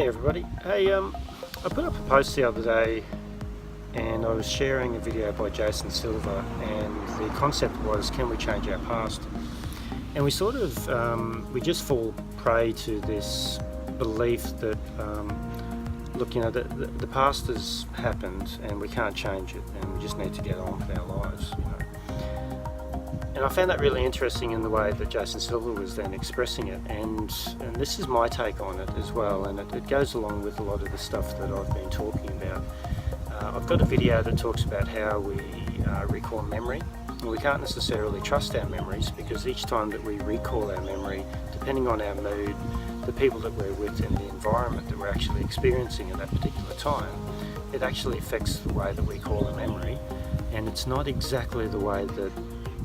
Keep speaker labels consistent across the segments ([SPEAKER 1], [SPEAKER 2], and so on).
[SPEAKER 1] everybody. Hey, I put up a post the other day and I was sharing a video by Jason Silver, and the concept was, can we change our past? And we sort of, we just fall prey to this belief that, look, you know, the past has happened and we can't change it and we just need to get on with our lives, you know. And I found that really interesting in the way that Jason Silver was then expressing it, and this is my take on it as well, and it goes along with a lot of the stuff that I've been talking about. I've got a video that talks about how we recall memory, and we can't necessarily trust our memories because each time that we recall our memory, depending on our mood, the people that we're with and the environment that we're actually experiencing at that particular time, it actually affects the way that we call a memory, and it's not exactly the way that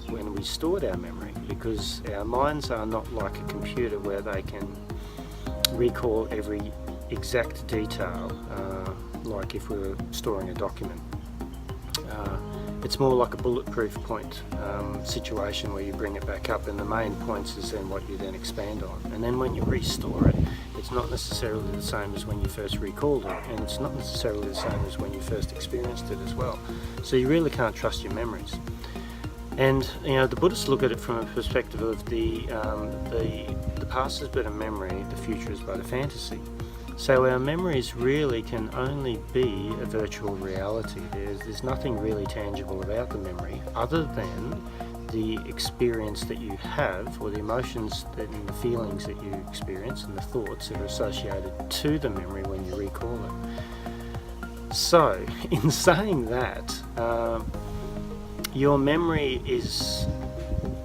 [SPEAKER 1] when we stored our memory, because our minds are not like a computer where they can recall every exact detail, like if we were storing a document. It's more like a bulletproof point situation where you bring it back up and the main points is then what you then expand on. And then when you restore it, it's not necessarily the same as when you first recalled it, and it's not necessarily the same as when you first experienced it as well. So you really can't trust your memories. And you know, the Buddhists look at it from a perspective of the past is but a memory, the future is but a fantasy. So our memories really can only be a virtual reality. There's nothing really tangible about the memory other than the experience that you have, or the emotions and the feelings that you experience and the thoughts that are associated to the memory when you recall it. So in saying that, your memory is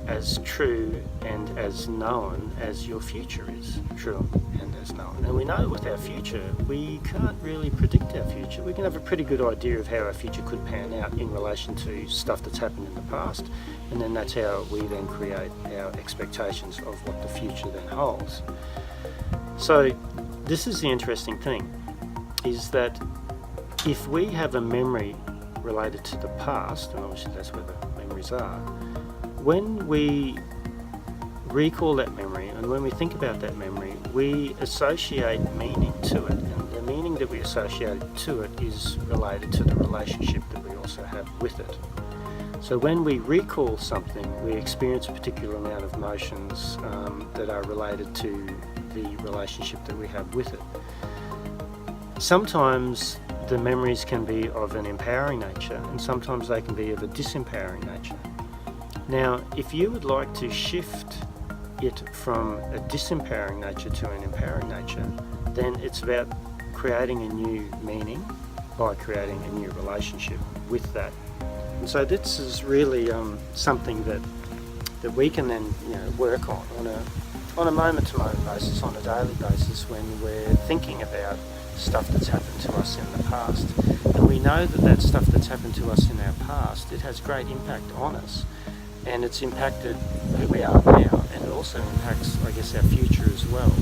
[SPEAKER 1] as true and as known as your future is true and as known. And we know with our future, we can't really predict our future. We can have a pretty good idea of how our future could pan out in relation to stuff that's happened in the past, and then that's how we then create our expectations of what the future then holds. So this is the interesting thing, is that if we have a memory related to the past, and obviously that's where the memories are, when we recall that memory and when we think about that memory, we associate meaning to it, and the meaning that we associate to it is related to the relationship that we also have with it. So when we recall something, we experience a particular amount of emotions that are related to the relationship that we have with it. Sometimes the memories can be of an empowering nature, and sometimes they can be of a disempowering nature. Now, if you would like to shift it from a disempowering nature to an empowering nature, then it's about creating a new meaning by creating a new relationship with that. And so this is really something that we can then, you know, work on a moment-to-moment basis, on a daily basis, when we're thinking about stuff that's happened to us in the past. And we know that stuff that's happened to us in our past, it has great impact on us, and it's impacted who we are now, and it also impacts, I guess, our future as well.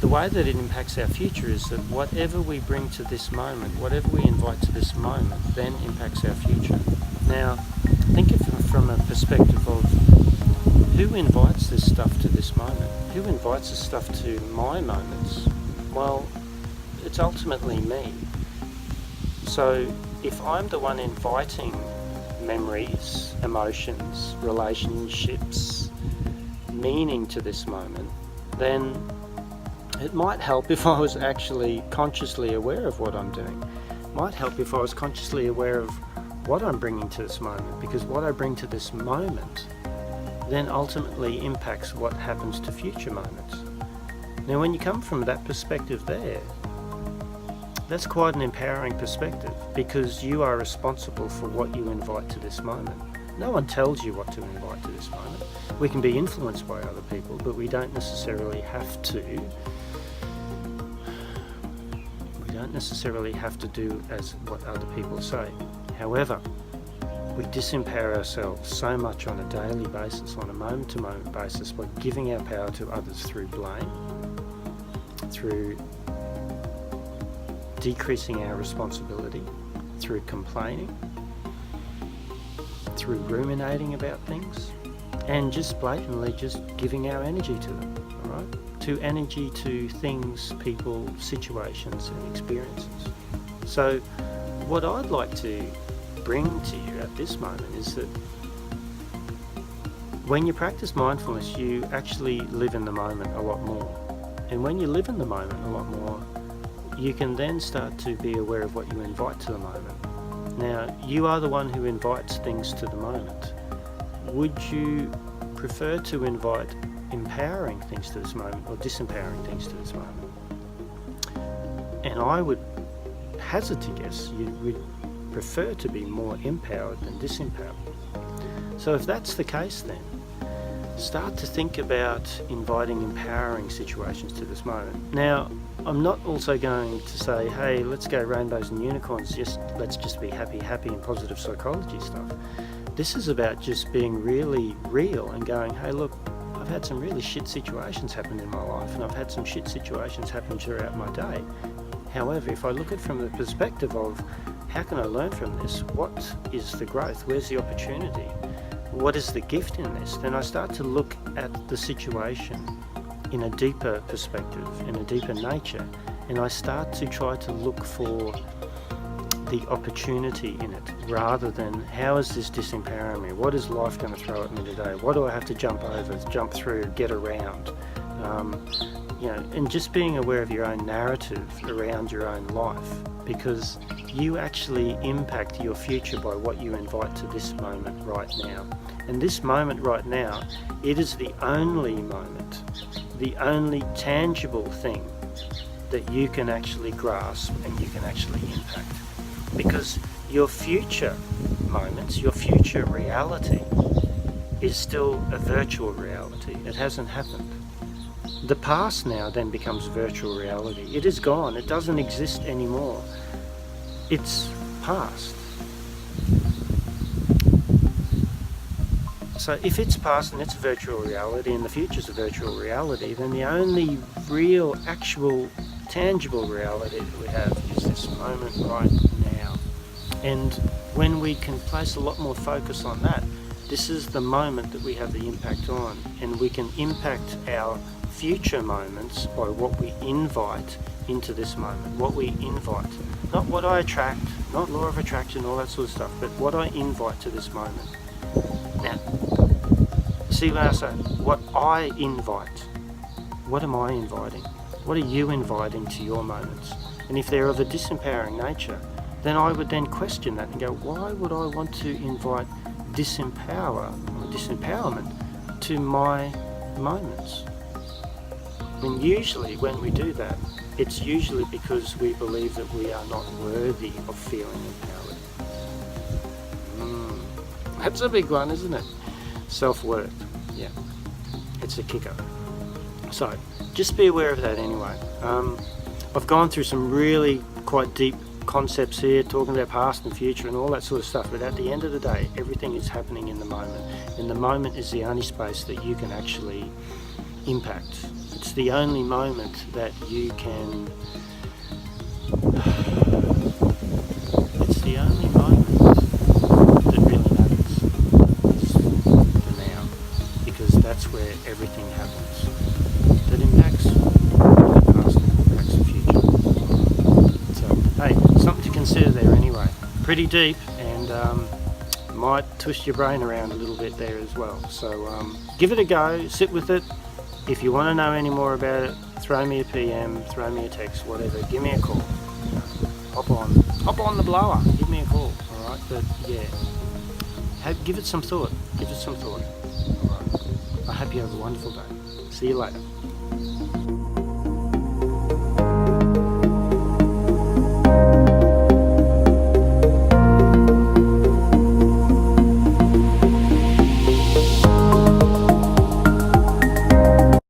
[SPEAKER 1] The way that it impacts our future is that whatever we bring to this moment, whatever we invite to this moment, then impacts our future. Now, think of it from a perspective of who invites this stuff to this moment? Who invites this stuff to my moments? Well, it's ultimately me. So if I'm the one inviting memories, emotions, relationships, meaning to this moment, then it might help if I was actually consciously aware of what I'm doing. It might help if I was consciously aware of what I'm bringing to this moment, because what I bring to this moment then ultimately impacts what happens to future moments. Now, when you come from that perspective there, that's quite an empowering perspective, because you are responsible for what you invite to this moment. No one tells you what to invite to this moment. We can be influenced by other people, but we don't necessarily have to. We don't necessarily have to do as what other people say. However, we disempower ourselves so much on a daily basis, on a moment-to-moment basis, by giving our power to others through blame, through decreasing our responsibility, through complaining, through ruminating about things, and just blatantly just giving our energy to them, all right? to energy, to things, people, situations and experiences. So what I'd like to bring to you at this moment is that when you practice mindfulness, you actually live in the moment a lot more. And when you live in the moment a lot more, you can then start to be aware of what you invite to the moment. Now, you are the one who invites things to the moment. Would you prefer to invite empowering things to this moment or disempowering things to this moment? And I would hazard to guess you would prefer to be more empowered than disempowered. So if that's the case, then start to think about inviting empowering situations to this moment. Now, I'm not also going to say, hey, let's go rainbows and unicorns, let's just be happy and positive psychology stuff. This is about just being really real and going, hey, look, I've had some really shit situations happen in my life, and I've had some shit situations happen throughout my day. However, if I look at it from the perspective of how can I learn from this? What is the growth? Where's the opportunity? What is the gift in this? Then I start to look at the situation in a deeper perspective, in a deeper nature, and I start to try to look for the opportunity in it, rather than how is this disempowering me? What is life going to throw at me today? What do I have to jump over, jump through, get around? And just being aware of your own narrative around your own life, because you actually impact your future by what you invite to this moment right now. And this moment right now, it is the only moment, the only tangible thing that you can actually grasp and you can actually impact. Because your future moments, your future reality is still a virtual reality. It hasn't happened. The past now then becomes virtual reality. It is gone. It doesn't exist anymore. It's past. So if it's past and it's virtual reality and the future's a virtual reality, then the only real, actual, tangible reality that we have is this moment right now. And when we can place a lot more focus on that, this is the moment that we have the impact on, and we can impact our future moments by what we invite into this moment, what we invite. Not what I attract, not law of attraction, all that sort of stuff, but what I invite to this moment. Now, see what I say? What I invite. What am I inviting? What are you inviting to your moments? And if they're of a disempowering nature, then I would then question that and go, why would I want to invite disempowerment to my moments? And usually when we do that, it's usually because we believe that we are not worthy of feeling empowered. That's a big one, isn't it? Self-worth. Yeah, it's a kicker. So just be aware of that anyway. I've gone through some really quite deep concepts here, talking about past and future and all that sort of stuff, but at the end of the day, everything is happening in the moment, and the moment is the only space that you can actually impact. It's the only moment that you can, it's the only moment that really matters, is the now, because that's where everything happens that impacts the past and impacts the future. So hey, something to consider there anyway. Pretty deep, and might twist your brain around a little bit there as well. So give it a go, sit with it. If you want to know any more about it, throw me a PM, throw me a text, whatever, give me a call. Hop on the blower, give me a call, alright? But yeah, give it some thought, Alright, I hope you have a wonderful day. See you later.